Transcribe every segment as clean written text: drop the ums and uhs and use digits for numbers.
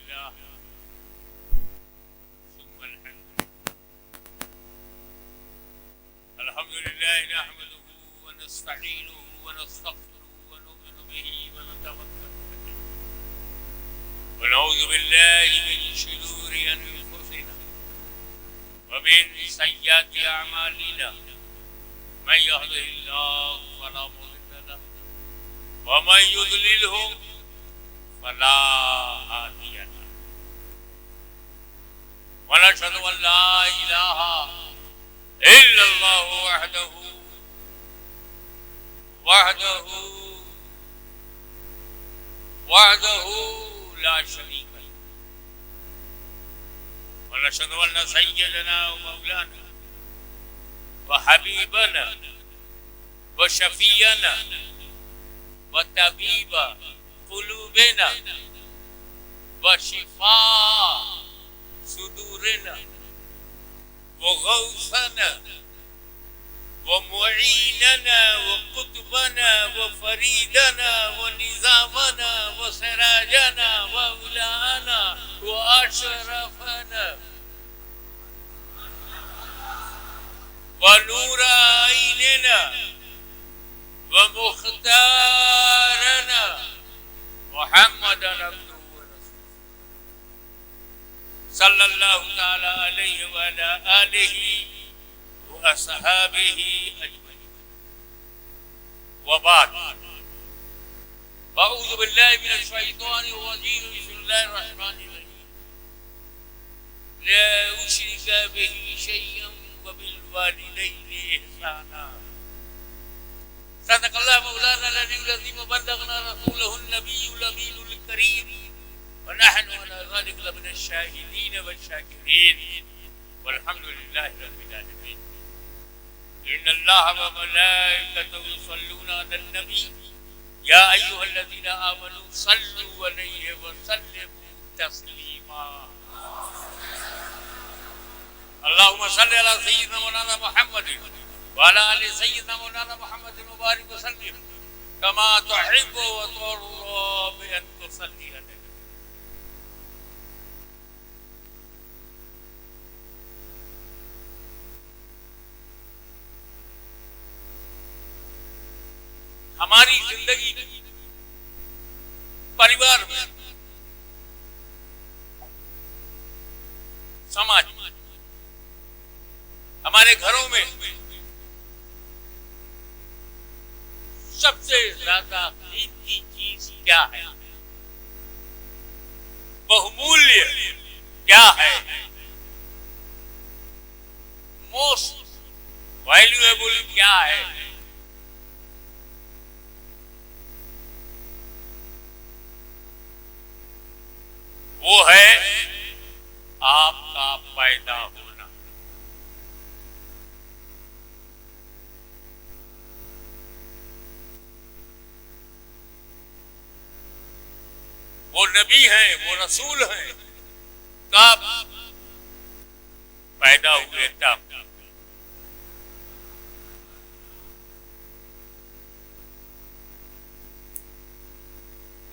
लिल्लाह सुम्मल हम्द अल्हम्दुलिल्लाह नहमदुहु व नस्तईनुहुु व नस्तगफिरुहु व नु'मिनु बिही व नतवक्कलु अलैहि व नऊज़ु बिल्लाहि मिन शुरूरि अनफुसिना व मिन सय्यिआति अअमालिना मन यहदिहिल्लाहु फला मुदिल्ल लहु व मन युद्लिलहु फला हादिय लहु व नशहदु अन ला इलाहा इल्लल्लाहु वहदहु ला शरीक लहु व नशहदु अन्न सय्यदना व मौलाना व हबीबना व शफीअना व तबीब कुलूबिना व शिफा सुदूरिना व गौसना व मुईनना व कुतुबना व फरीदना व निजामना व सिराजना व उलाना व अशरफना व नूर आइनना व मुख्तारना मुहम्मदन अब्दुहु व रसूलुहु सल्लल्लाहु तआला अलैहि व अला आलिहि व अस्हाबिहि अजमईन व बाद अऊज़ु बिल्लाहि मिनश शैतानिर रजीम बिस्मिल्लाहिर रहमानिर रहीम ला उश्रिका बिही शय्अन व बिल वालिदैनि इहसाना सदक़ल्लाहु मौलाना अल-अलीयुल अज़ीम व बल्लगना रसूलहुन नबियुल अमीनुल करीम व नहनु अला ज़ालिका लमिनश शाहिदीन व शाकिरीन वल्हम्दुलिल्लाहि रब्बिल आलमीन इन्नल्लाह व मलाइकतहु युसल्लूना अलन नबी या अय्युहल्लज़ीना आमनू सल्लु अलैहि व सल्लिमू तस्लीमा अल्लाहुम्मा सल्लि अला सय्यिदिना मौलाना मुहम्मदिन व अला आलि सय्यिदिना मौलाना मुहम्मदिन व बारिक व सल्लिम कमा तुहिब्बु व तुर्दा बि अन तुसल्ली अलैहि। हमारी जिंदगी में, परिवार में, समाज में, हमारे घरों में सबसे ज्यादा कीमती चीज क्या है, बहुमूल्य क्या है, मोस्ट वैल्यूएबल क्या है? वो है आपका पैदा होना। वो नबी हैं, वो रसूल हैं, कब पैदा हुए तब।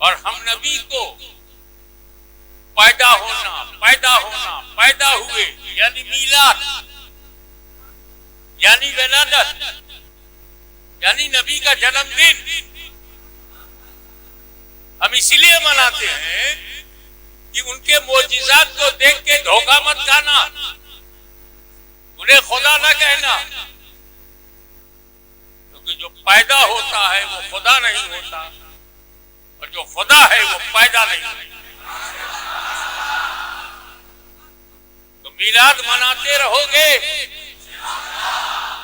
और हम नबी को पैदा हुए यानी मीलाद, यानी विलादत, यानी नबी का जन्मदिन हम इसलिए मनाते हैं कि उनके मोजिज़ात को देख के धोखा मत खाना, उन्हें खुदा न कहना, क्योंकि जो पैदा होता है वो खुदा नहीं होता और जो खुदा है वो पैदा नहीं होता। मिलाद मनाते रहोगे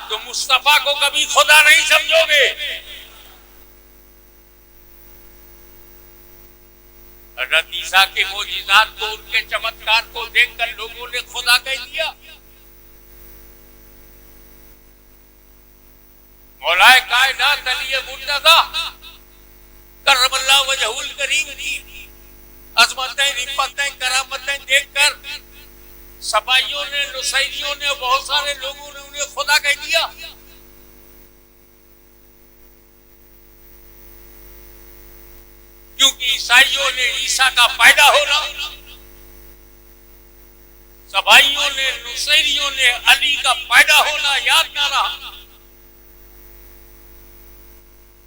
तो मुस्तफा को कभी खुदा नहीं समझोगे। हज़रत ईसा के मोजिज़ात को, उनके चमत्कार को देखकर लोगों ने खुदा कह दिया। मौलाए कायनात अली मुर्तज़ा करमल्लाहु वजहुल करीम की अज़मतें, रिफ़तें, करामतें देखकर सपाइयों ने, नुसैरियों ने, बहुत सारे लोगों ने उन्हें खुदा कह दिया। क्योंकि ईसाइयों ने ईसा का पैदा होना सभाइयों ने, नुसैरियों ने अली का पैदा होना याद ना रहा,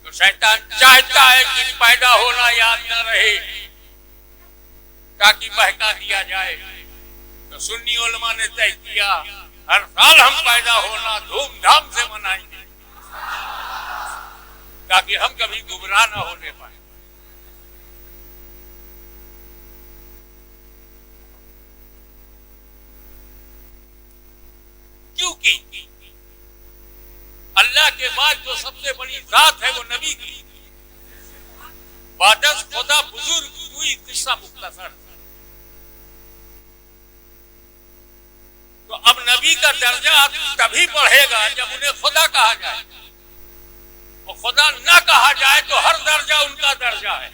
तो शैतान चाहता है कि पैदा होना याद न रहे ताकि बहका दिया जाए। तो सुन्नी उलमा ने तय किया हर साल हम पैदा होना धूमधाम से मनाएंगे ताकि हम कभी गुमराह न होने पाए। क्योंकि अल्लाह के बाद जो सबसे बड़ी जात है वो नबी की। बादस खुदा बुजुर्ग हुई किस्सा मुख्तसर। तो अब नबी का दर्जा तभी बढ़ेगा जब उन्हें खुदा कहा जाए, और खुदा ना कहा जाए तो हर दर्जा उनका दर्जा है।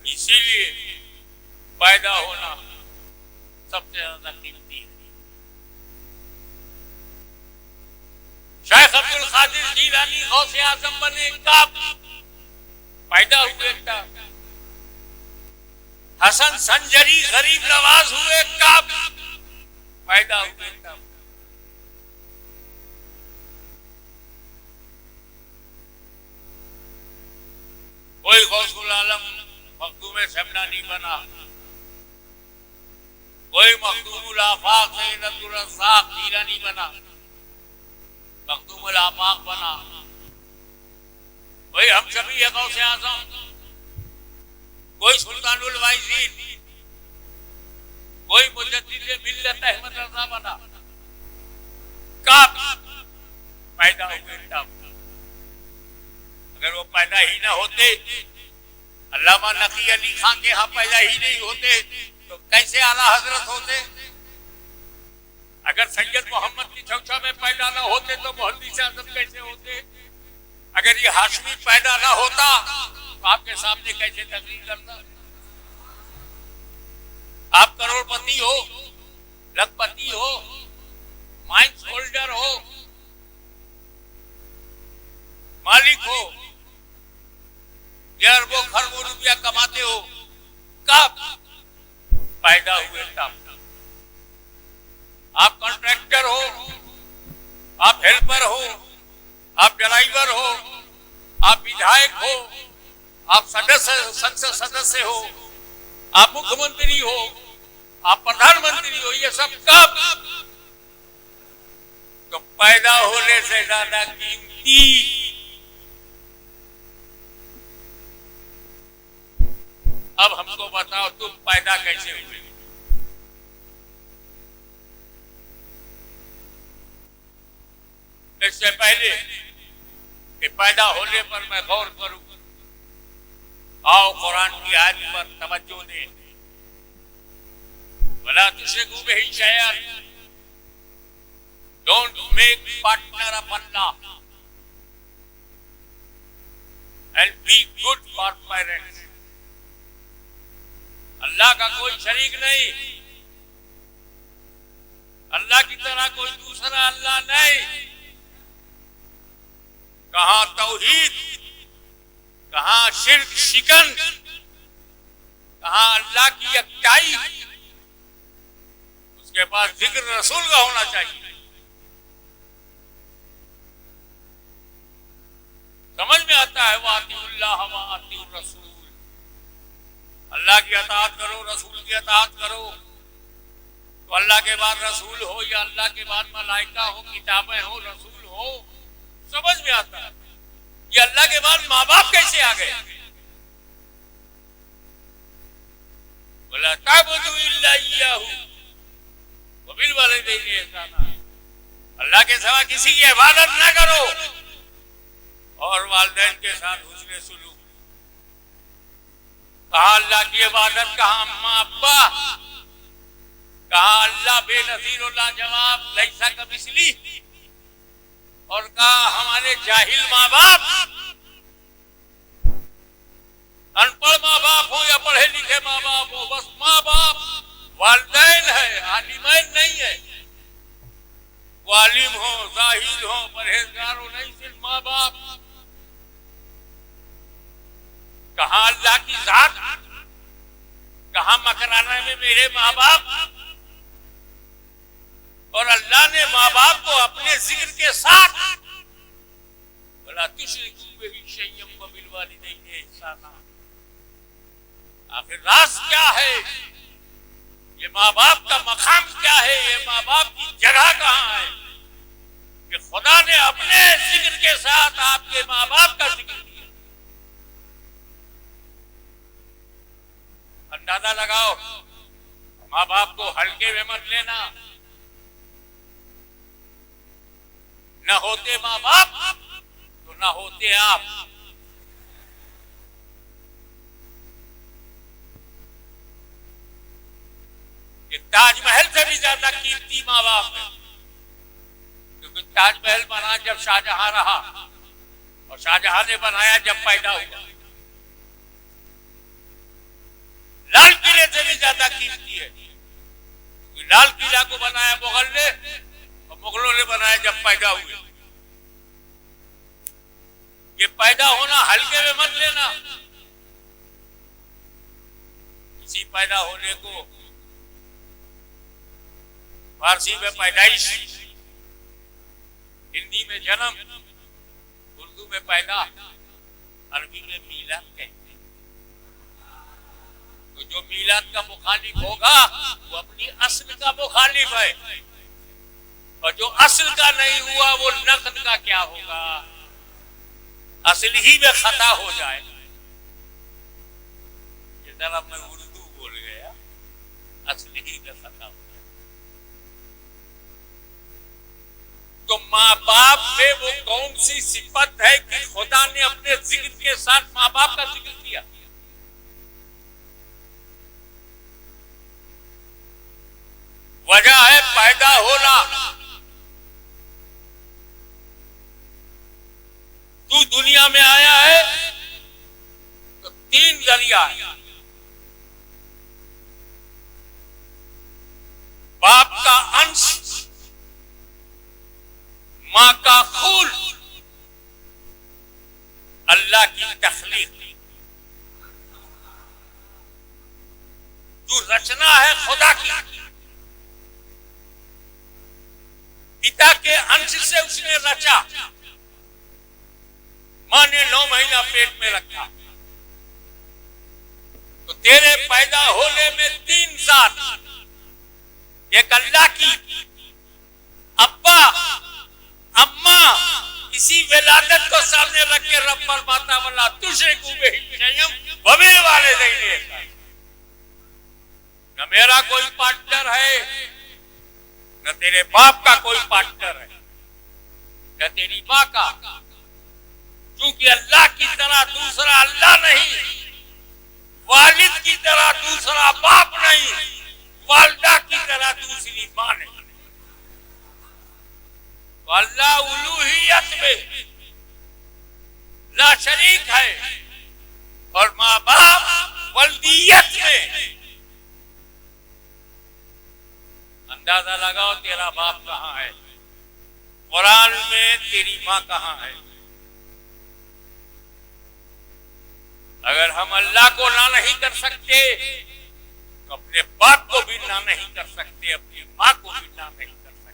इसीलिए पैदा होना सबसे ज्यादा कीमती है। शेख अब्दुल कादिर जीलानी गौसे आजम बने कब पैदा हुए तब। हसन संजरी गरीब नवाज हुए कब पैदा हुए तब। कोई गौसुल आलम मखदूम शमनानी बना, कोई मखदूमुल आफाक सैयद अब्दुल रज़्ज़ाक जीलानी बना, मखदूमुल आफाक बना, कोई हम सभी है गौसे आज़म, कोई सुल्तानुल वाइज़ीन, कोई मुजद्दिद मिल्लत अहमद रज़ा बना। कब पैदा हुए तब। अगर वो पैदा ही ना होते, अल्लामा नकी अली खान के यहाँ पैदा ही नहीं होते तो कैसे आला हजरत होते। अगर सैयद मोहम्मद की चौचा में पैदा ना होते तो मुहद्दिस आज़म कैसे होते। अगर ये हाशमी पैदा ना होता तो आपके सामने कैसे तकरीर करता। आप करोड़पति हो, लखपति हो, माइंस होल्डर हो, मालिक हो, अरबों खरबों रुपया कमाते हो, कब पैदा हुए तब। आप कॉन्ट्रैक्टर हो, आप हेल्पर हो, आप ड्राइवर हो, आप विधायक हो, आप संसद सदस्य हो, आप मुख्यमंत्री हो, आप प्रधानमंत्री हो, ये सब कब। तो पैदा होने से ज्यादा कीमती अब हमको बताओ तुम पैदा कैसे हुए। इससे पहले कि पैदा होने पर मैं गौर करूं, आओ कुरान की आयत पर तवज्जो दें। वला तुशरिकू बिही शैअन, don't make partner of Allah and be good for parents. अल्लाह का कोई शरीक नहीं, अल्लाह की तरह कोई दूसरा अल्लाह नहीं। कहां तौहीद, कहां शिर्क शिकन, कहां अल्लाह की यकताई। उसके पास जिक्र रसूल का होना चाहिए। समझ में आता है वातिउल्लाह व आतिउर रसूल। अल्लाह की अताअत करो, रसूल की अताअत करो। तो अल्लाह के बाद रसूल हो या अल्लाह के बाद मलाइका हो, किताबें हो, रसूल हो, समझ में आता है। ये अल्लाह के बाद माँ बाप कैसे आ गए। वला ताबुदू इल्ला इय्याहु व बिल वालिदैनि इहसाना। अल्लाह के सिवा किसी की इबादत ना करो और वालिदैन के साथ हुस्न सुलूक। कहा अल्लाह की इबादत, कहा अम्मा अब्बा, कहा अल्लाह बेनज़ीर व लाजवाब लैसा कमिस्ली, और कहा हमारे जाहिल माँ बाप, अनपढ़ माँ बाप हो या पढ़े लिखे माँ बाप हो, बस माँ बाप वालिदैन है, आलिमैन नहीं है। वो आलिम हो, जाहिल हो, परहेजगार हो, नहीं, सिर्फ माँ बाप। कहा अल्लाह की जात, कहा मकराना में मेरे माँ बाप, और अल्लाह ने माँ बाप को अपने जिक्र के साथ बोला तुश्रिकू बिही शैय्यन व बिल वालिदैनि इहसाना। आखिर राज क्या है, ये माँ बाप का मकाम क्या है, ये माँ बाप की जगह कहाँ है कि खुदा ने अपने जिक्र के साथ आपके माँ बाप का जिक्र किया। अंदाजा लगाओ, माँ बाप को हल्के में मत लेना। न होते माँ बाप तो न होते आप। एक ताजमहल से भी ज्यादा कीमती माँ बाप है, क्योंकि ताजमहल बना जब शाहजहां रहा और शाहजहां ने बनाया जब पैदा हुआ। लाल किले से भी ज्यादा कीमती है, क्योंकि लाल किला को बनाया मुगल ने और मुगलों ने बनाया जब पैदा हुए। ये पैदा होना हल्के में मत लेना। इसी पैदा होने को फारसी में पैदाइश, हिंदी में जन्म, उर्दू में पैदा, अरबी में मीलाद कहते हैं। तो जो मीलाद का मुखालिफ होगा वो अपनी असल का मुखालिफ है, और जो असल का नहीं हुआ वो नक़द का क्या होगा, असल ही में खता हो जाए। ये जरा मैं उर्दू बोल गया, असल ही में खता हो जाए। तो माँ बाप में वो कौन सी सिफत है कि खुदा ने अपने जिक्र के साथ माँ बाप का जिक्र किया? वजह है पैदा होना। तू दुनिया में आया है तो 3 जरिया है। बाप का अंश, माँ का खून, अल्लाह की तख्लीक। जो रचना है खुदा की, पिता के अंश से उसने रचा। माँ ने 9 महीना पेट में रखा, तो तेरे पैदा होने में 3 जात, एक अल्लाह की, अब्बा, अम्मा, इसी विलादत को सामने रख के रब फरमाता वाला तुश्रिकू बिही शैय्यन व बिल वालिदैनि इहसाना। न मेरा कोई पार्टनर है, न तेरे बाप का कोई पार्टनर है, न तेरी माँ का, क्योंकि अल्लाह की तरह दूसरा अल्लाह नहीं, वालिद की तरह दूसरा बाप नहीं, वालिदा की तरह दूसरी माँ नहीं। तो अल्लाह उलूहियत में ला शरीक है, और माँ बाप वल्दियत में। अंदाजा लगाओ तेरा बाप कहाँ है, कुरान में तेरी माँ कहाँ है। अगर हम अल्लाह को ना नहीं कर सकते तो अपने बाप को भी ना नहीं कर सकते, अपनी माँ को भी ना नहीं कर सकते।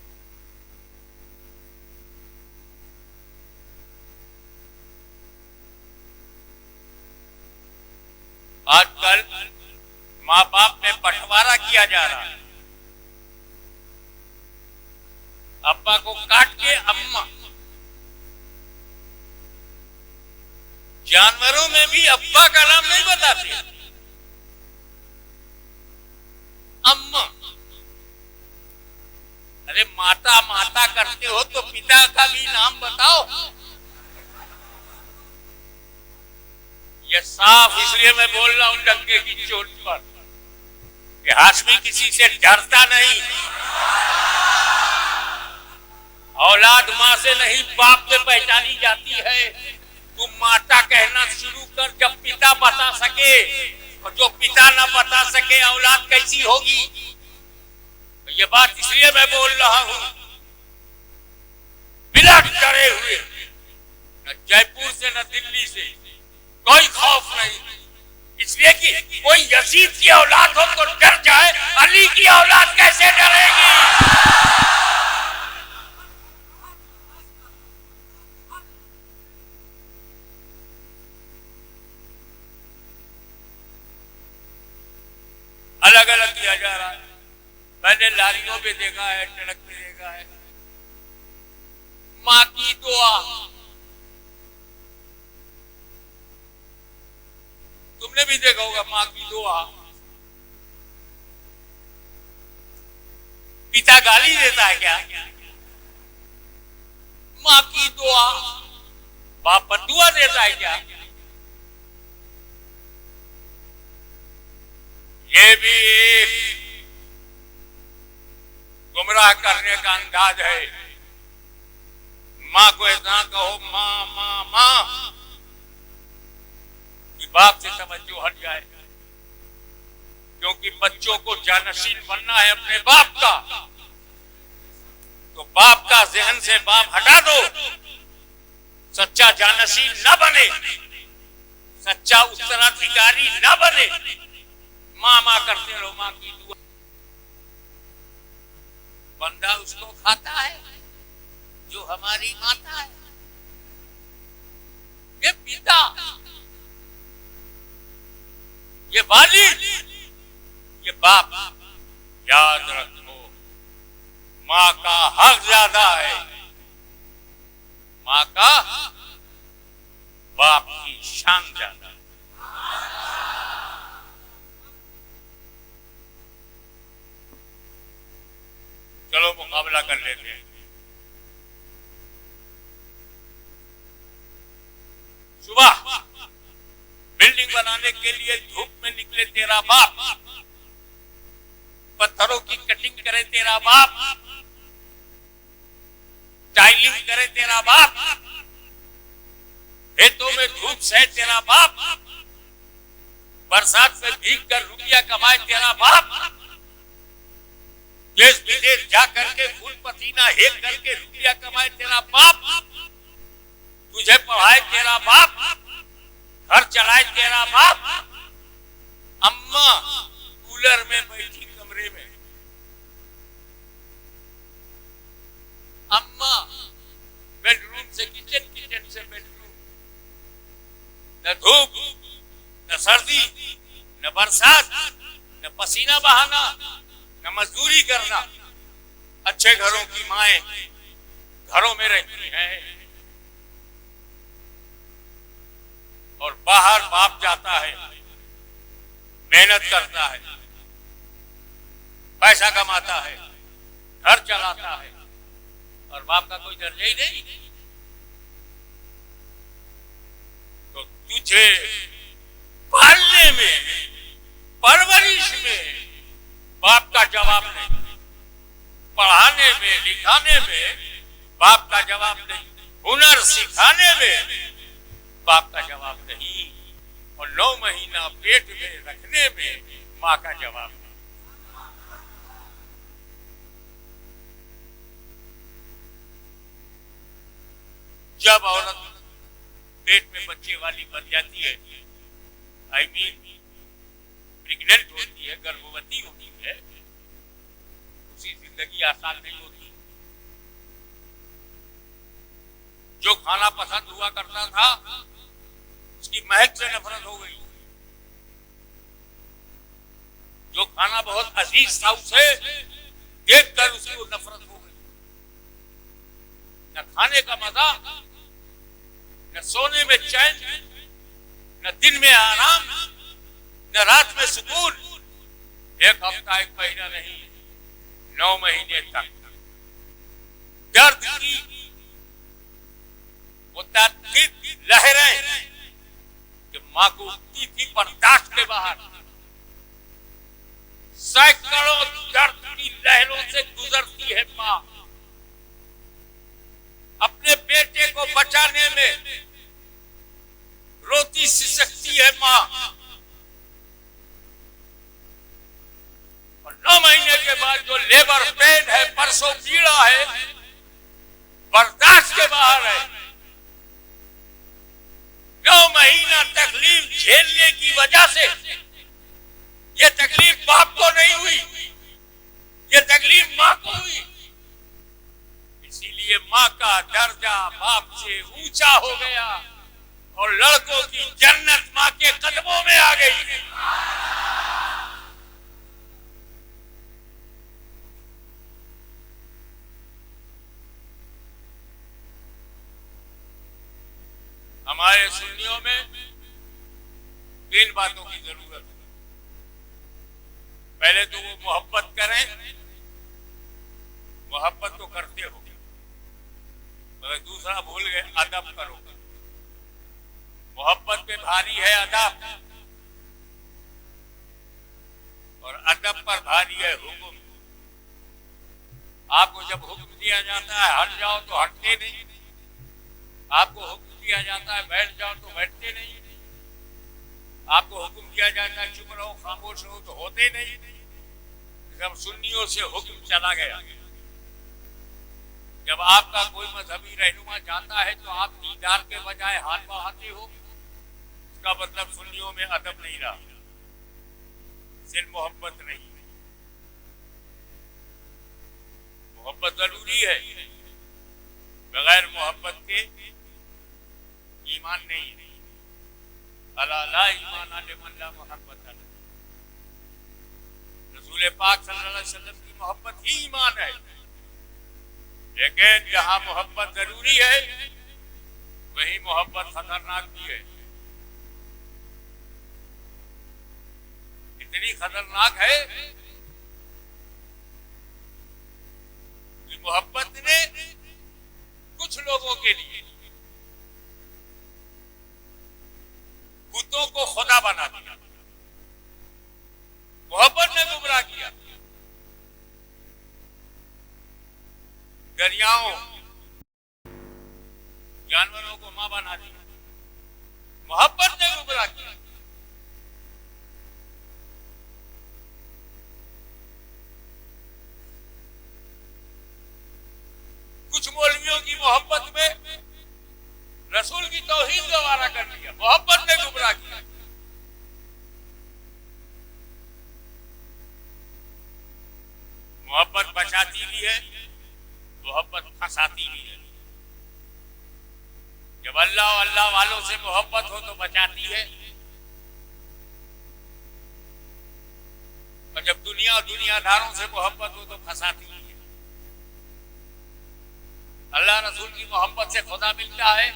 आजकल माँ बाप में बंटवारा किया जा रहा है। अब्बा को काट के अम्मा। जानवरों में भी अब्बा का नाम नहीं बताते, अम्मा। अरे माता माता करते हो तो पिता का भी नाम बताओ। ये साफ इसलिए मैं बोल रहा हूं डंके की चोट पर कि हाशमी किसी से डरता नहीं। औलाद माँ से नहीं बाप से पहचानी जाती है। तू माता कहना शुरू कर जब पिता बता सके, और जो पिता ना बता सके औलाद कैसी होगी। तो ये बात इसलिए मैं बोल रहा हूं बिना डरे हुए, न जयपुर से न दिल्ली से कोई खौफ नहीं। इसलिए कि कोई यजीद की औलाद हो तो डर जाए, अली की औलाद कैसे डरेगी? अलग अलग किया जा रहा है। मैंने लारियों पे देखा है, ट्रक पे देखा है, माँ की दुआ। तुमने भी देखा होगा माँ की दुआ। पिता गाली देता है क्या? माँ की दुआ। बाप बदुआ देता है क्या? ये भी गुमराह करने का अंदाज है। माँ को ऐसा कहो माँ माँ माँ कि बाप से तवज्जो हट जाए, क्योंकि बच्चों को जानशीन बनना है अपने बाप का, तो बाप का जहन से बाप हटा दो, सच्चा जानशीन न बने, सच्चा उत्तराधिकारी न बने, माँ माँ करते रहो, माँ की दुआ। बंदा उसको खाता है जो हमारी माता है। ये पिता, ये वालिद, ये बाप। याद रखो, माँ का हक ज्यादा है, माँ का, बाप की शान ज्यादा है। चलो मुकाबला कर लेते हैं। सुबह बिल्डिंग बनाने के लिए धूप में निकले तेरा बाप, पत्थरों की कटिंग करे तेरा बाप, टाइलिंग करे तेरा बाप, खेतों में धूप सहे तेरा बाप, बरसात में भीग कर रुपया कमाए तेरा बाप, देश विदेश जा करके खून पसीना हेल करके रुपया कमाए तेरा बाप, तुझे पढ़ाए तेरा बाप, घर चलाए तेरा बाप, अम्मा कूलर में बैठी कमरे में, अम्मा बेडरूम से किचन, किचन से बेडरूम, न धूप न सर्दी न बरसात न पसीना बहाना न मजदूरी करना। अच्छे घरों की माएं घरों में रहती हैं और बाहर बाप जाता है, मेहनत करता है, पैसा कमाता है, घर चलाता है, और बाप का कोई दर्जा ही नहीं। तो तुझे पालने में, परवरिश में बाप का जवाब नहीं, पढ़ाने में लिखाने में बाप का जवाब नहीं, हुनर सिखाने में बाप का जवाब नहीं, और 9 महीना पेट में रखने में माँ का जवाब नहीं। जब औरत पेट में बच्चे वाली बन जाती है, आई मीन प्रेग्नेंट होती है, गर्भवती होती है, उसकी जिंदगी आसान नहीं होती। जो खाना पसंद हुआ करता था उसकी महक से नफरत हो गई, जो खाना बहुत अजीज था उसे देखकर उसको नफरत हो गई। न खाने का मजा, न सोने में चैन, न दिन में आराम, न रात में सुकून। 1 हफ्ता 1 महीना नहीं, 9 महीने तक दर्द की वो तात्विक लहरें कि मां को उठती थी बर्दाश्त के बाहर, सैकड़ों दर्द की लहरों से गुजरती है मां। अपने बेटे को बचाने में रोती सिसकती है मां, और 9 महीने के बाद जो लेबर पेन है, परसों पीड़ा है, बर्दाश्त के बाहर है। 9 महीना तकलीफ झेलने की वजह से। ये तकलीफ बाप को नहीं हुई, ये तकलीफ माँ को हुई। इसीलिए माँ का दर्जा बाप से ऊंचा हो गया और लड़कों की जन्नत माँ के कदमों में आ गई। हमारे सुन्नियों में 3 बातों की जरूरत है। पहले तो वो मोहब्बत करें, मोहब्बत तो करते हो, मगर दूसरा भूल गए, अदब करो। मोहब्बत पे भारी है अदब, और अदब पर भारी है हुक्म। आपको जब हुक्म दिया जाता है हट जाओ तो हटते नहीं, आपको हुक्म दिया जाता है बैठ जाओ तो बैठते नहीं, आपको हुक्म दिया जाता है चुप रहो खामोश रहो तो होते नहीं। जब सुन्नियों से हुक्म चला गया, जब आपका कोई मजहबी रहनुमा जाता है तो आप दीदार के बजाय हाथ बढ़ाते हो, इसका मतलब सुन्नियों में अदब नहीं रहा, सिर्फ मोहब्बत नहीं। मोहब्बत जरूरी है, बगैर मोहब्बत के ईमान नहीं है। अला ला ईमान लिमन ला मोहब्बत अलैह। रसूल पाक सल्लल्लाहु अलैहि वसल्लम की मोहब्बत ही ईमान है। लेकिन जहां मोहब्बत जरूरी है वही मोहब्बत खतरनाक भी है। इतनी खतरनाक है कि मोहब्बत ने कुछ लोगों के लिए बुतों को खुदा बना दिया, मोहब्बत ने गुमराह किया। दरियाओं जानवरों को मां बना दिया, मोहब्बत ने गुमराह किया। कुछ मौलवियों की मोहब्बत में रसूल की तौहीद गवारा कर दिया, मोहब्बत ने गुमराह किया। मोहब्बत बचाती भी है, मोहब्बत फंसाती भी है। जब अल्लाह और अल्लाह वालों से मोहब्बत हो तो बचाती है, और जब दुनिया और दुनियादारों से मोहब्बत हो तो फंसाती है। अल्लाह रसूल की मोहब्बत से खुदा मिलता है,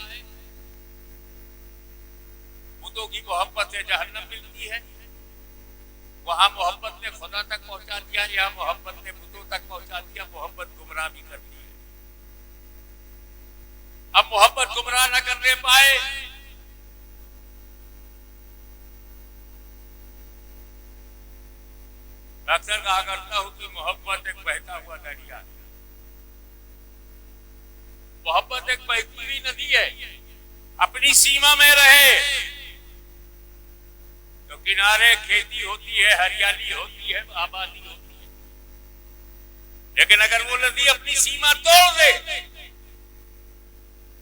बुतों की मोहब्बत से जहन्नम मिलती है। वहां मोहब्बत ने खुदा तक पहुंचा दिया, यहाँ मोहब्बत ने बुतों तक पहुंचा दिया। मोहब्बत गुमराह भी करती है। अब मोहब्बत गुमराह न करने पाए अक्सर कहा करता हूं कि मोहब्बत एक बहता हुआ दरिया है। मोहब्बत एक बहती हुई नदी है, अपनी सीमा में रहे तो किनारे खेती होती है, हरियाली होती है, आबादी होती है। लेकिन अगर वो नदी अपनी सीमा तोड़ दे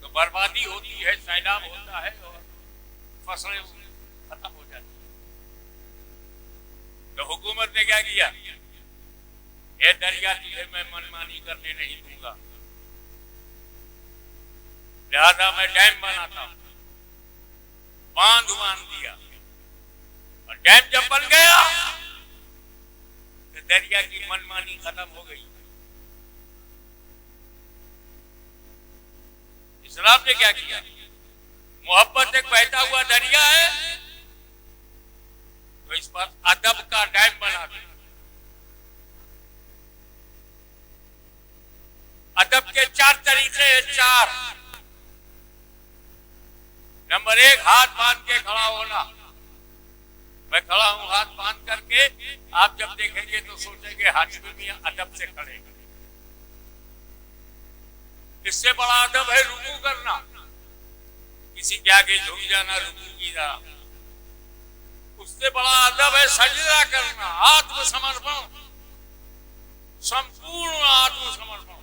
तो बर्बादी होती है, सैलाब होता है और फसलें खत्म हो जाती है। तो हुकूमत ने क्या किया? ये दरिया तुझे मैं मनमानी करने नहीं दूंगा, लिहाजा मैं डैम बनाता हूं। बांध दिया, और डैम जब बन गया तो दरिया की मनमानी खत्म हो गई। इस्लाम ने क्या किया? मोहब्बत एक बहता हुआ दरिया है तो इस पर अदब का डैम बना दिया। अदब के 4 तरीके हैं, 4। नंबर 1, हाथ बांध के खड़ा होना। मैं खड़ा हूं हाथ बांध करके, आप जब देखेंगे तो सोचेंगे हाशिमी मियां अदब से खड़े। इससे बड़ा अदब है रुकू करना, किसी के आगे झुक जाना रुकू की तरह। उससे बड़ा अदब है सजदा करना, आत्मसमर्पण, संपूर्ण आत्मसमर्पण,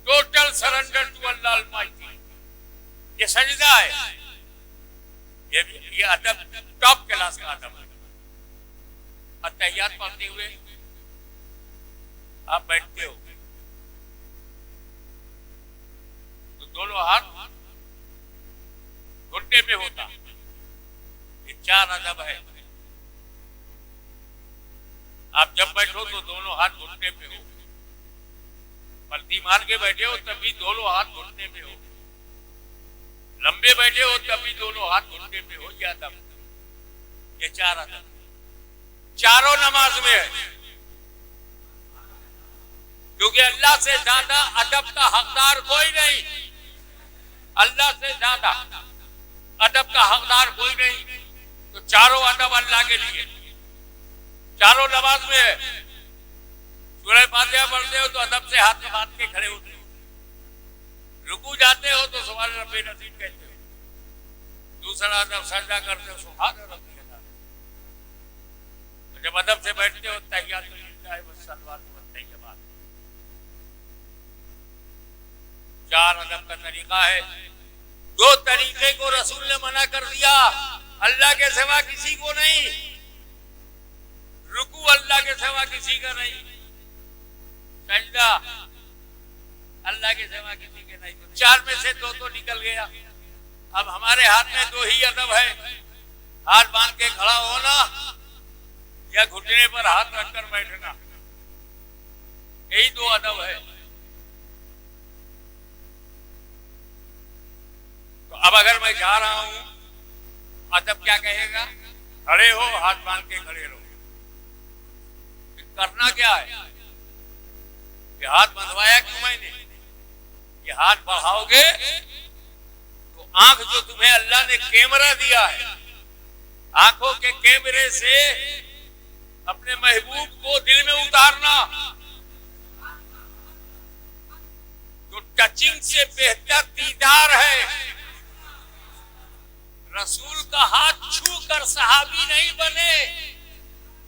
total surrender to Allah almighty. ये सजदा है, ये अदब टॉप क्लास का अदब है। अत्तहियात पढ़ते हुए आप बैठते हो तो दोनों हाथ घुटने पे होता, ये 4 अदब है। आप जब बैठो तो दोनों हाथ घुटने पे हो, पलटी मार के बैठे हो तभी दोनों हाथ घुटने पे हो, लंबे बैठे हो तभी दोनों हाथ घुटने पे हो। ये अदब, ये 4 अदब चारों नमाज में है, क्योंकि अल्लाह से ज्यादा अदब का हकदार कोई नहीं। अल्लाह से ज्यादा अदब का हकदार कोई नहीं, तो चारों अदब अल्लाह के लिए, चारों नमाज में है। सूरह फातिहा पढ़ते हो तो अदब से हाथ बांध के खड़े होते हो, रुकू जाते हो तो सुभान रब्बी नसीब कहते हो, दूसरा अदब सजदा करते हो सुभान रब्बी, जब अदब से बैठते हो तहियात लिल्लाह व सलवात व तय्यबात। 4 अदब का तरीका है। 2 तरीके को रसूल ने मना कर दिया, अल्लाह के सिवा किसी को नहीं, रुकू अल्लाह के सिवा किसी का नहीं, सजदा अल्लाह के सिवा किसी के नहीं। तो 4 में से 2 तो निकल गया। अब हमारे हाथ में 2 ही अदब है, हाथ बांध के खड़ा होना या घुटने पर हाथ रखकर बैठना, यही 2 अदब है। तो अब अगर मैं जा रहा हूं, अदब क्या कहेगा? खड़े हो, हाथ बांध के खड़े रहो। करना क्या है? ये हाथ बंधवाया क्यों मैंने? ये हाथ बढ़ाओगे तो आंख जो तुम्हें अल्लाह ने कैमरा दिया है, आंखों के कैमरे से अपने महबूब को दिल में उतारना। तो टचिंग से बेहतर दीदार है। रसूल का हाथ छू कर सहाबी नहीं बने,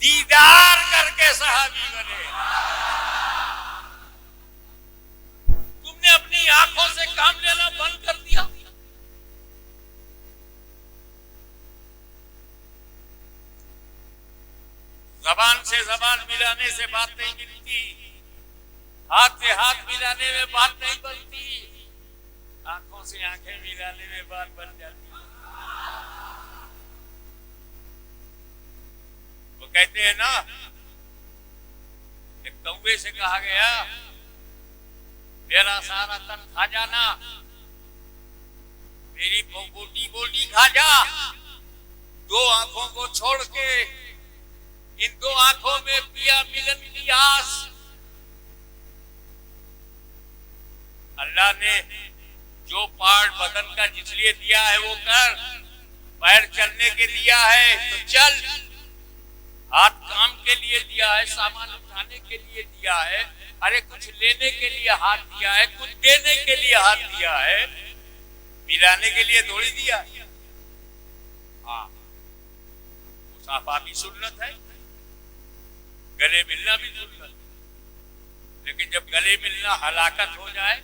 दीदार करके सहाबी बने। तुमने अपनी आंखों से काम लेना बंद कर दिया। जबान से जबान मिलाने से बात नहीं मिलती, हाथ से हाथ मिलाने में बात नहीं बनती, आंखों से आंखें मिलाने में बात बन जाती। वो कहते हैं ना, एक कौवे से कहा गया मेरा सारा तन खा जाना, मेरी बोटी बोटी खा जा, 2 आंखों को छोड़ के इन 2 आंखों में पिया मिलन की आस। अल्लाह ने जो पार्ट बदन का जिसलिए दिया है वो कर, पैर चलने के दिया है तो चल, हाथ काम के लिए दिया है, सामान उठाने के लिए दिया है, अरे कुछ लेने के लिए हाथ दिया है, कुछ देने के लिए हाथ दिया है, मिलाने के लिए थोड़ी दिया। हाँ, मुसाफा भी सुन्नत है, गले मिलना भी सुन्नत, लेकिन जब गले मिलना हलाकत हो जाए,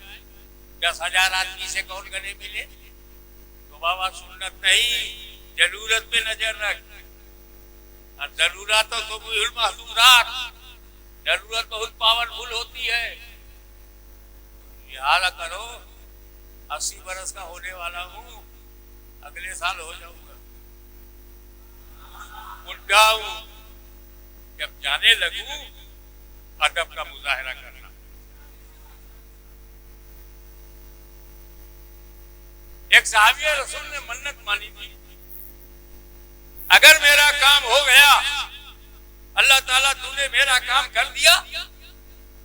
10,000 आदमी से कौन गले मिले? तो बाबा सुन्नत नहीं, जरूरत पे नजर रख। और जरूरत तो महसूरात, जरूरत बहुत पावरफुल होती है। लिहाजा करो, 80 बरस का होने वाला हूँ, अगले साल हो जाऊंगा, बुढ़ा हूँ, जब जाने लगूं अदब का मुजाहरा करना। एक साहबी रसूल ने मन्नत मानी थी, अगर मेरा काम हो गया, अल्लाह ताला तूने मेरा काम कर दिया,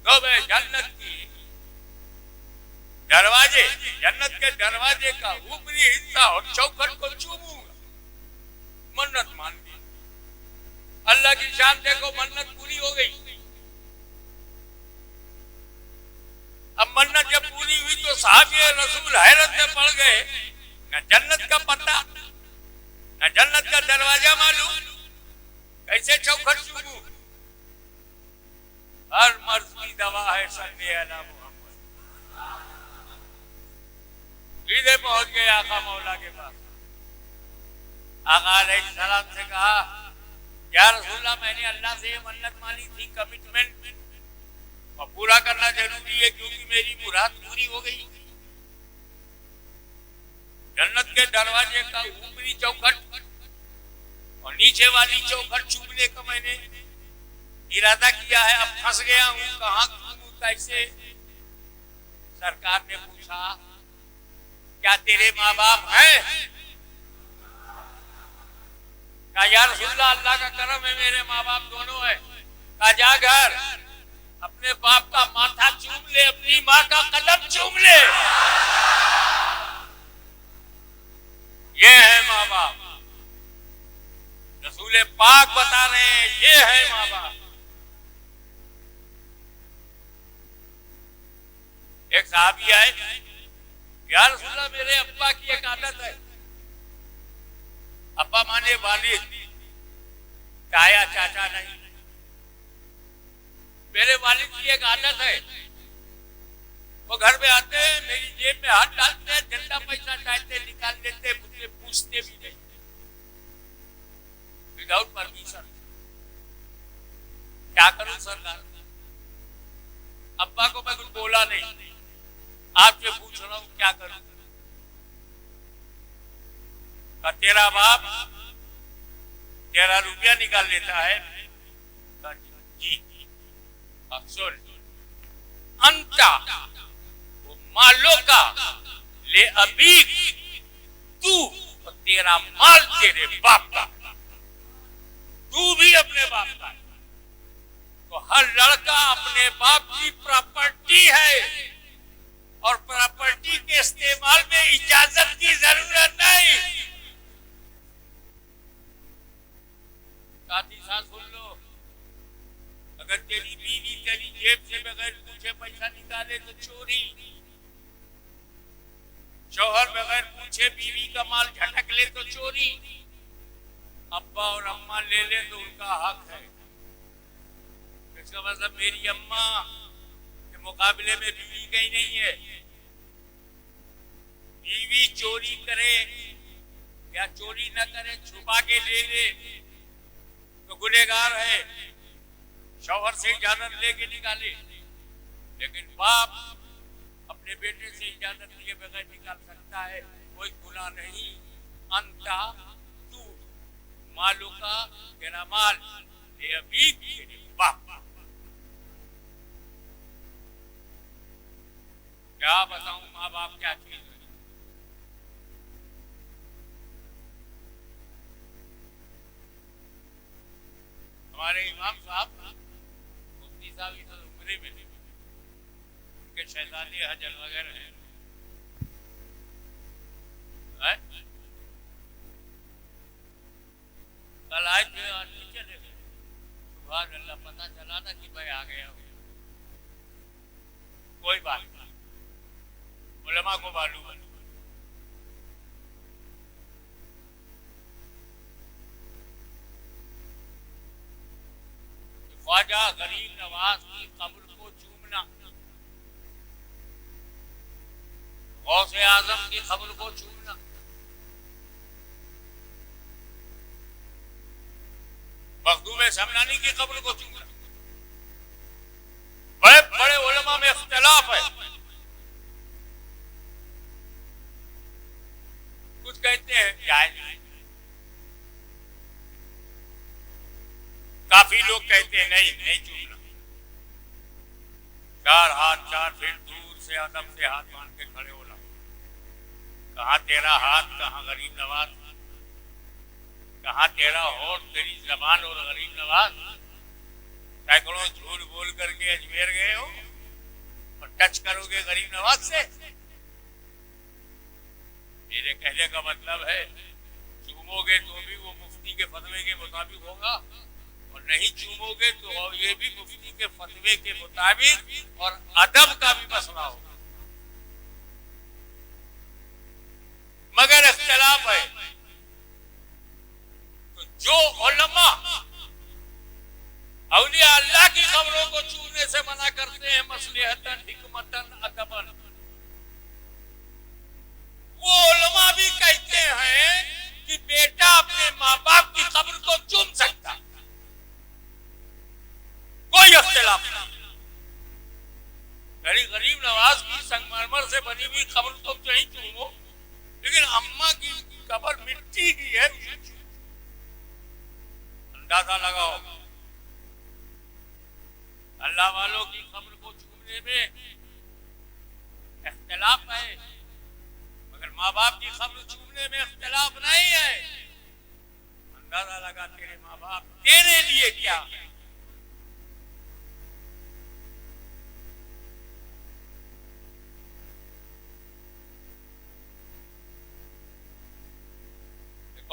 तो मैं जन्नत की दरवाजे, जन्नत के दरवाजे का ऊपरी हिस्सा और चौखट को चूमूंगा। मन्नत मान ली, अल्लाह की शान देखो, मन्नत पूरी हो गई। अब मन्नत जब पूरी हुई तो साहबी रसूल हैरत में पड़ गए, न जन्नत का पता, न जन्नत का दरवाजा मालूम, कैसे चौखट चूमूं? हर मर्ज की दवा है सल्ले अला मोहम्मद। सीधे पहुंच गए आका मौला के पास। आका अलैहिस्सलाम से कहा, या रसूलल्लाह, मैंने अल्लाह से ये मन्नत मानी थी, कमिटमेंट और पूरा करना जरूरी है, क्योंकि मेरी मुराद पूरी हो गई। जन्नत के दरवाजे का ऊपरी चौखट और नीचे वाली चौखट चूमने का मैंने इरादा किया है। अब फंस गया हूं, कहां चूमूं, कैसे? सरकार ने पूछा, क्या तेरे माँ बाप हैं? कहा, या रसूलल्लाह, अल्लाह का करम है, मेरे माँ बाप दोनों है। कहा, जा घर अपने बाप का माथा चूम ले, अपनी माँ का कदम चूम ले। ये है माँ बाप। रसूल पाक बता रहे हैं, ये है माँ बाप। एक साहबी आए, या रसूलल्लाह, मेरे अब्बा की एक आदत है। अब्बा माने वालिद, चाया चाचा नहीं। मेरे वालिद की एक आदत है, वो घर में आते हैं, मेरी जेब में हाथ डालते हैं, जितना पैसा चाहते निकाल लेते, मुझे पूछते भी नहीं, विदाउट परमिशन। क्या करूं सरकार? अब्बा को मैं कुछ बोला नहीं, आपसे पूछ रहा हूं, क्या करूं? का तेरा बाप तेरा रुपया निकाल लेता है? जी। सुन, अंता वो मालो का ले अभी, तू और तेरा माल तेरे बाप का, तू भी अपने बाप का। तो हर लड़का अपने बाप की प्रॉपर्टी है, और प्रॉपर्टी के इस्तेमाल में इजाजत की जरूरत नहीं। साथी साथ सुन लो, अगर तेरी बीवी तेरी जेब से बगैर पूछे पैसा निकाले तो चोरी, शौहर बगैर पूछे बीवी का माल झटक ले तो चोरी, अब्बा और अम्मा ले ले तो उनका हक है। इसका मतलब मेरी अम्मा के मुकाबले में बीवी कहीं नहीं है। बीवी चोरी करे या चोरी न करे, छुपा के ले ले तो गुनहगार है, शौहर से इजाजत लेके निकाले। लेकिन बाप अपने बेटे से इजाजत लिए बगैर निकाल सकता है, कोई गुनाह नहीं। अंता तू मालू का तेरा माल ये अभी तेरे बाप। क्या बताऊं माँ बाप क्या चीज है। हमारे इमाम साहब मुफ्ती साहब इस उम्र में, उनके शहजादे हजर वगैरह हैं, कल आए थे और नहीं चले गए। सुबह अल्लाह पता चला ना कि भाई आ गया हो। कोई बात नहीं, उलमा को मालूम है। ख्वाजा गरीब नवाज की कब्र को चूमना, गौसे आजम की कब्र को चूमना, मखदूम समनानी की कब्र को चूमना, बड़े बड़े उलमा में इख्तिलाफ है। कुछ कहते हैं जायज, काफी लोग कहते हैं नहीं नहीं चूमना। 4 हाथ 4 फीट दूर से अदब से हाथ बांध के खड़े होना। कहाँ तेरा हाथ, कहाँ गरीब नवाज, कहाँ तेरा होठ, तेरी जबान और गरीब नवाज। सैकड़ों झूठ बोल करके अजमेर गए हो और टच करोगे गरीब नवाज से। मेरे कहने का मतलब है, चूमोगे तो भी वो मुफ्ती के फतवे के मुताबिक होगा, और नहीं चूमोगे तो ये भी मुफ्ती के फतवे के मुताबिक और अदब का भी मसला होगा। मगर इख्तिलाफ है। तो जो उलमा औलिया अल्लाह की कब्रों को छूने से मना करते हैं, मसलहतन हिकमतन अदबन, वो उलमा भी कहते हैं कि बेटा अपने इख्तिलाफ नहीं। गरीब नवाज की संगमरमर से बनी हुई कब्र तो नहीं चूमो, लेकिन अम्मा की कब्र मिट्टी की है, अंदाजा लगाओ। अल्लाह वालों की कब्र को चूमने में इख्तिलाफ है, मगर माँ बाप की कब्र चूमने में इख्तिलाफ नहीं है। अंदाजा लगा तेरे माँ बाप तेरे लिए क्या है।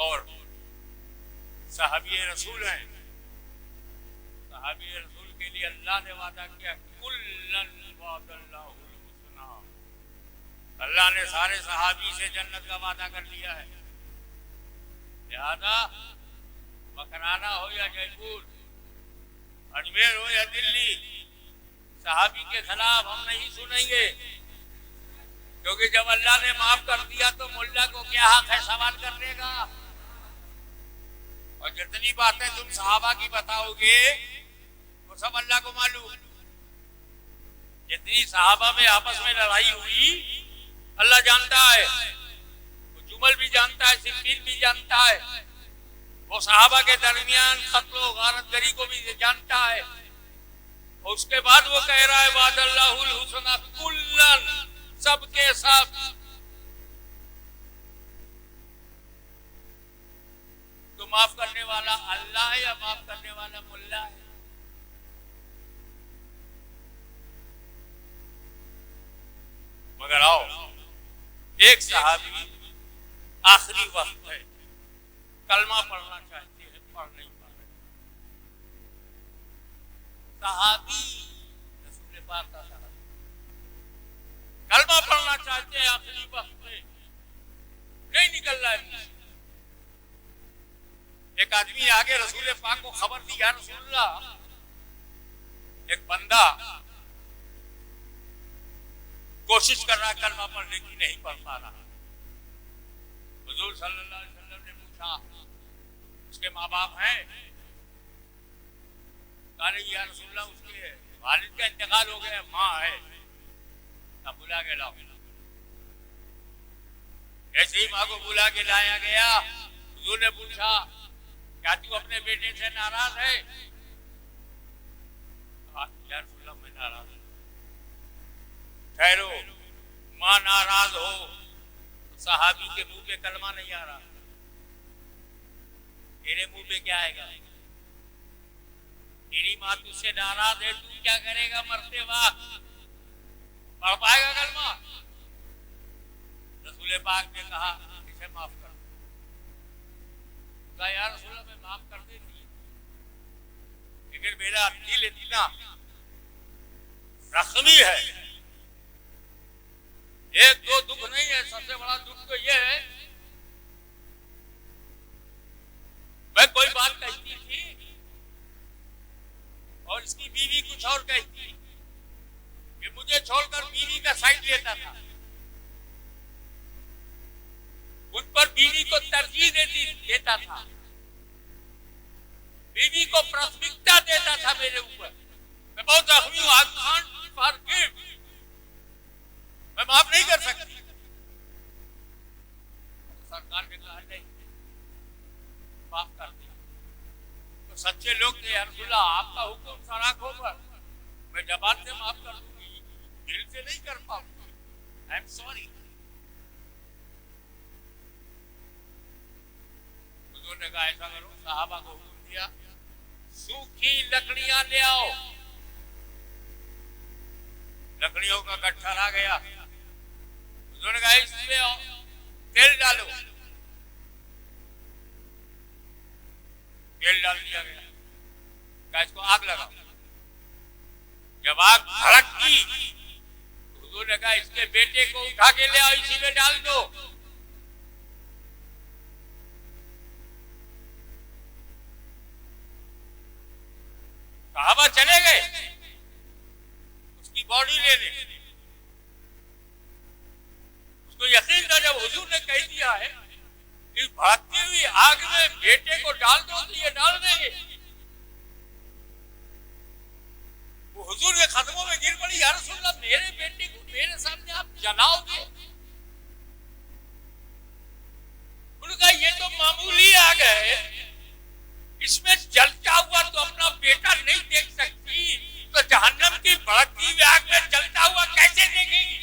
और सहाबी रसूल हैं, सहाबी रसूल के लिए अल्लाह ने वादा किया, कुल्लन वादल्लाहुल हुस्ना। अल्लाह ने सारे सहाबी से जन्नत का वादा कर लिया है। लिहाजा मकराना हो या जयपुर, अजमेर हो या दिल्ली, सहाबी के खिलाफ हम नहीं सुनेंगे, क्योंकि जब अल्लाह ने माफ कर दिया तो मुल्ला को क्या हक है सवाल करने का। और जितनी बातें तुम सहाबा की बताओगे वो सब अल्लाह को मालूम। जितनी सहाबा में आपस में लड़ाई हुई अल्लाह जानता है, वो जुमल भी जानता है, सिफीन भी जानता है, वो सहाबा के दरमियान कत्ल गारतगरी को भी जानता है। और उसके बाद वो कह रहा है वादल्लाहुल हुस्ना कुल्लन, सबके सब। तो माफ करने वाला अल्लाह है या माफ करने वाला मुल्ला है? मगर आओ, एक सहाबी आखिरी वक्त है, कलमा पढ़ना चाहते हैं, पढ़ नहीं पा रहे। सहाबी रसूल पाक का सहाबी कलमा पढ़ना चाहते हैं, आखिरी वक्त में नहीं निकल रहा है। एक आदमी आगे रसूल पाक को खबर दी, या रसूलल्लाह, एक बंदा कोशिश कर रहा कलमा पढ़ने की, नहीं पढ़ पा रहा। हुजूर सल्लल्लाहु अलैहि वसल्लम ने पूछा उसके माँ बाप हैं? कहा या रसूलल्लाह उसके वालिद का इंतकाल हो गया, माँ है। तब बुला के लाओ। ऐसे ही माँ को बुला के लाया गया। हुजूर ने पूछा क्या तू अपने बेटे से नाराज है? या रसूलल्लाह मैं नाराज हूं। ठहरो, माँ नाराज हो तो सहाबी के मुंह पे कलमा नहीं आ रहा, तेरे मुंह पे क्या आएगा? तेरी माँ तुझसे नाराज है, तू क्या करेगा मरते वक्त? पढ़ पाएगा कलमा? रसूल पाक ने कहा इसे माफ कर। कहा यार रसूलल्लाह मैं माफ कर देती, लेकिन मेरा दिल इतना रख्मी है, एक दो दुख नहीं है, सबसे बड़ा दुख तो यह है मैं कोई बात कहती थी और इसकी बीवी कुछ और कहती कि मुझे छोड़कर बीवी का साइड लेता था, उन पर बीवी को तरजीह देता था, बीवी को प्राथमिकता देता था मेरे ऊपर। मैं बहुत जख्मी हूं, आई कांट फॉरगिव, मैं माफ नहीं कर सकती। सरकार ने कहा नहीं, माफ कर दिया। तो सच्चे लोग थे, यार रसूलल्लाह आपका हुक्म सराखों पर, मैं जबान से माफ कर दूंगी, दिल से नहीं कर पाऊंगी, आई एम सॉरी। ने कहा ऐसा करो, सहाबा को हुक्म दिया सूखी लकड़ियां ले आओ। लकड़ियों का गट्ठा ला गया, उन्होंने कहा इसमें तेल डालो, तेल डाल दिया गया, कहा इसको आग लगाओ। जब आग भड़की तो उन्होंने कहा इसके बेटे को उठा के ले आओ, इसी में डाल दो। सहाबा चले गए उसकी बॉडी लेने। उसको यकीन था जब हुजूर ने कह दिया है कि भागती हुई आग में बेटे को डाल दो तो ये डाल देंगे। कि या रसूलल्लाह मेरे बेटे को मेरे सामने आप जलाओगे? उनका ये तो मामूली आग है, इसमें जलता हुआ तो अपना बेटा नहीं देख सकती, तो जहन्नम की भड़कती हुई आग में जलता हुआ कैसे देखेगी?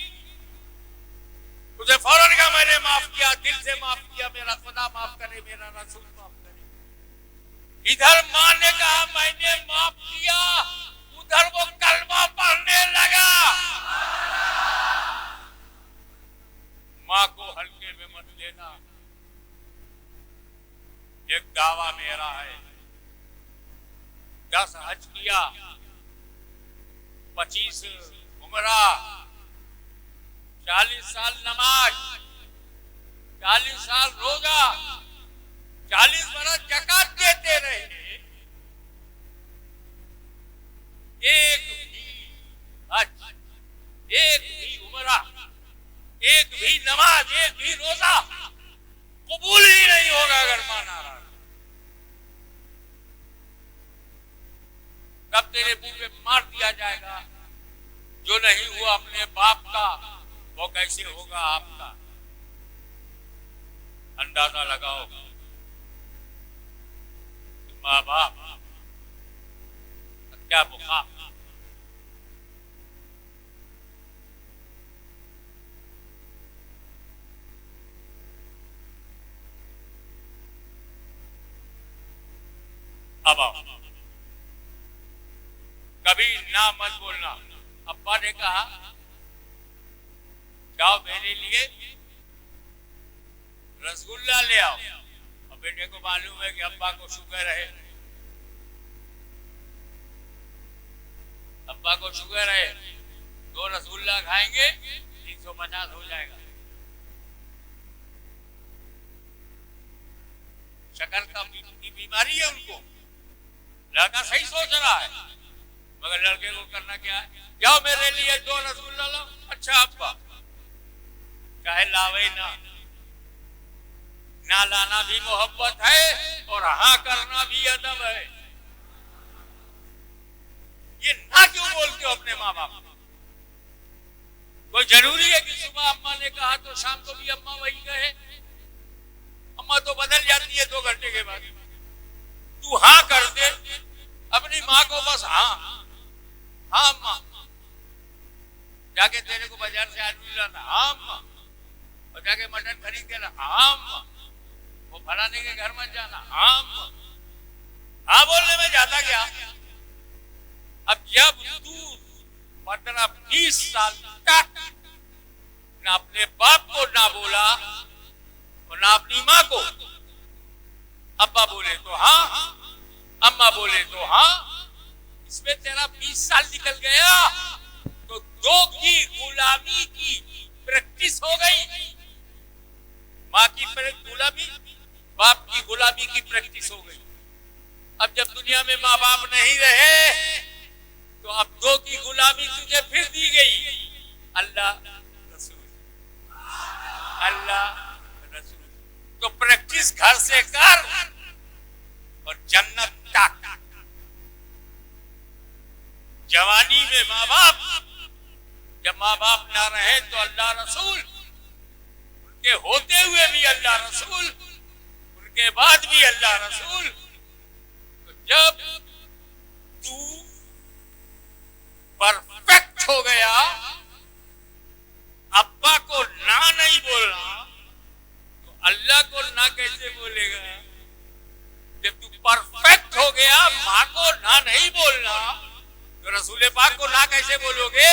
उसे फौरन कहा मैंने माफ किया, दिल से माफ किया, मेरा खुदा माफ करे, मेरा रसूल माफ करे। इधर मां ने कहा मैंने माफ किया, उधर वो कलमा पढ़ने लगा। मां को हल्के में मत लेना, एक दावा मेरा है, 10 हज किया, 25 उमरा, 40 साल नमाज, 40 साल रोजा, 40 बरस ज़कात देते रहे, एक भी हज, एक भी उमरा, एक भी नमाज, एक भी रोजा कबूल ही नहीं होगा अगर माना रहा। तब तेरे मुंह पे मार दिया जाएगा, जो नहीं हुआ अपने बाप का वो कैसे होगा आपका? अंदाजा लगाओ, माँ बाप क्या मुकाम। अब कभी ना मत बोलना। अब्बा ने कहा जाओ मेरे लिए रसगुल्ला ले आओ, और बेटे को मालूम है कि अब्बा को शुगर है, अब्बा को शुगर है, 2 रसगुल्ला खाएंगे 350 हो जाएगा। शक्कर की बीमारी है उनको। लड़का सही सोच रहा है, मगर लड़के को करना क्या है? जाओ मेरे लिए 2 रसगुल्ला लाओ। अच्छा अब्बा, चाहे लावे ना लाना भी मोहब्बत है और हाँ करना भी अदब है। ये ना क्यों बोलते हो अपने माँ बाप? कोई जरूरी है कि सुबह अम्मा ने कहा तो शाम को भी अम्मा वही कहे? अम्मा तो बदल जाती है 2 घंटे के बाद। तू हाँ कर दे अपनी माँ को, बस हाँ हाँ अम्मा, जाके तेरे को बाजार से आलू लाना, हाँ अम्मा, और जाके मटन खरीद के लाना, हाँ अम्मा, वो फलाने के घर मत जाना, हाँ अम्मा। हाँ बोलने में जाता क्या? अब जब तू 15-20 साल तक ना अपने बाप को ना बोला और ना अपनी माँ को, अब्बा बोले तो हाँ, अम्मा बोले तो हाँ, इसमें तेरा 20 साल निकल गया, तो 2 की गुलामी की प्रैक्टिस हो गई। माँ की गुलामी, बाप की गुलामी की प्रैक्टिस हो गई। अब जब दुनिया में माँ बाप नहीं रहे तो अब 2 की गुलामी तुझे फिर दी गई। अल्लाह रसूल, अल्लाह रसूल। तो प्रैक्टिस घर से कर और जन्नत तक। जवानी में माँ बाप, जब माँ बाप ना रहे तो अल्लाह रसूल, उनके होते हुए भी अल्लाह रसूल, उनके बाद भी अल्लाह रसूल। तो जब तू परफेक्ट हो गया, अब्बा को ना नहीं बोलना, तो अल्लाह को ना कैसे बोलेगा? जब तू परफेक्ट हो गया, माँ को ना नहीं बोलना, तो रसूल पाक को ना कैसे बोलोगे?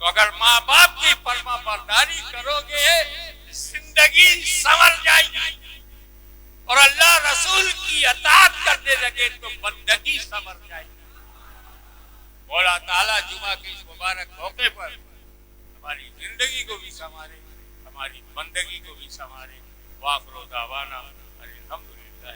तो अगर माँ बाप की फर्मा बरदारी करोगे, जिंदगी संवर जाएगी, और अल्लाह रसूल की अताअत करने लगे तो बंदगी संवर जाएगी। मौला ताला जुमा के इस मुबारक मौके पर हमारी जिंदगी को भी संवारे, हमारी बंदगी को भी संवारे। वाखिर दावाना अल्हम्दुलिल्लाह।